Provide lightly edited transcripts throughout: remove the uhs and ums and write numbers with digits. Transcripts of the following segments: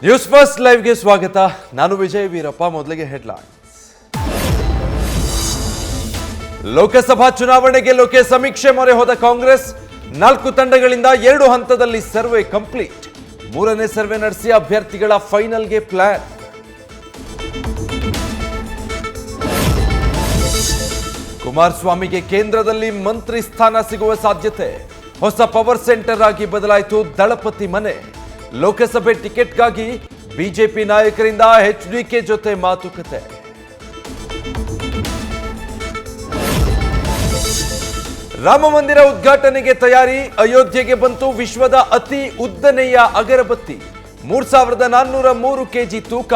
News first ಲೈವ್ಗೆ ಸ್ವಾಗತ. ನಾನು ವಿಜಯ್ ವೀರಪ್ಪ. ಮೊದಲಿಗೆ ಹೆಡ್ಲೈನ್ಸ್. ಲೋಕಸಭಾ ಚುನಾವಣೆ ಗೆಲ್ಲೋಕೆ ಸಮೀಕ್ಷೆ ಮೊರೆ ಹೋದ ಕಾಂಗ್ರೆಸ್. 4 ತಂಡಗಳಿಂದ 2 ಹಂತದಲ್ಲಿ ಸರ್ವೆ ಕಂಪ್ಲೀಟ್. 3ನೇ ಸರ್ವೆ ನಡೆಸಿ ಅಭ್ಯರ್ಥಿಗಳ ಫೈನಲ್ಗೆ ಪ್ಲಾನ್. ಕುಮಾರಸ್ವಾಮಿಗೆ ಕೇಂದ್ರದಲ್ಲಿ ಮಂತ್ರಿ ಸ್ಥಾನ ಸಿಗುವ ಸಾಧ್ಯತೆ. ಹೊಸ ಪವರ್ ಸೆಂಟರ್ ಆಗಿ ಬದಲಾಯಿತು ದಳಪತಿ ಮನೆ. ಲೋಕಸಭೆ ಟಿಕೆಟ್ಗಾಗಿ ಬಿಜೆಪಿ ನಾಯಕರಿಂದ ಎಚ್ಡಿಕೆ ಜೊತೆ ಮಾತುಕತೆ. ರಾಮ ಮಂದಿರ ಉದ್ಘಾಟನೆಗೆ ತಯಾರಿ. ಅಯೋಧ್ಯೆಗೆ ಬಂತು ವಿಶ್ವದ ಅತಿ ಉದ್ದನೆಯ ಅಗರಬತ್ತಿ. 3403 ಕೆಜಿ ತೂಕ,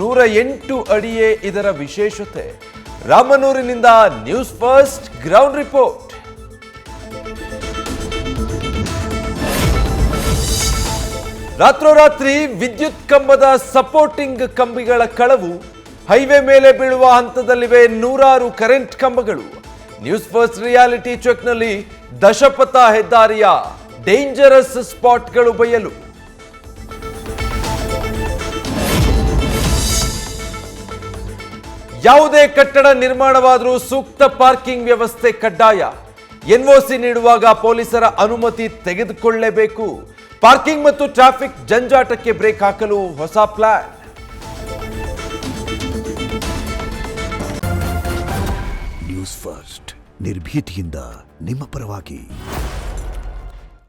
108 ಅಡಿಯೇ ಇದರ ವಿಶೇಷತೆ. ರಾಮನೂರಿನಿಂದ ನ್ಯೂಸ್ ಫಸ್ಟ್ ಗ್ರೌಂಡ್ ರಿಪೋರ್ಟ್. ರಾತ್ರೋರಾತ್ರಿ ವಿದ್ಯುತ್ ಕಂಬದ ಸಪೋರ್ಟಿಂಗ್ ಕಂಬಿಗಳ ಕಳವು. ಹೈವೇ ಮೇಲೆ ಬೀಳುವ ಹಂತದಲ್ಲಿವೆ 100 ಕರೆಂಟ್ ಕಂಬಗಳು. ನ್ಯೂಸ್ ಫಸ್ಟ್ ರಿಯಾಲಿಟಿ ಚೆಕ್ನಲ್ಲಿ ದಶಪಥ ಹೆದ್ದಾರಿಯ ಡೇಂಜರಸ್ ಸ್ಪಾಟ್ಗಳು ಬಯಲು. ಯಾವುದೇ ಕಟ್ಟಡ ನಿರ್ಮಾಣವಾದರೂ ಸೂಕ್ತ ಪಾರ್ಕಿಂಗ್ ವ್ಯವಸ್ಥೆ ಕಡ್ಡಾಯ. ಎನ್ಒಸಿ ನೀಡುವಾಗ ಪೊಲೀಸರ ಅನುಮತಿ ತೆಗೆದುಕೊಳ್ಳಲೇಬೇಕು. ಪಾರ್ಕಿಂಗ್ ಮತ್ತು ಟ್ರಾಫಿಕ್ ಜಂಜಾಟಕ್ಕೆ ಬ್ರೇಕ್ ಹಾಕಲು ಹೊಸ ಪ್ಲಾನ್. ನ್ಯೂಸ್ ಫಸ್ಟ್ ನಿರ್ಭೀತಿಯಿಂದ ನಿಮ್ಮ ಪರವಾಗಿ.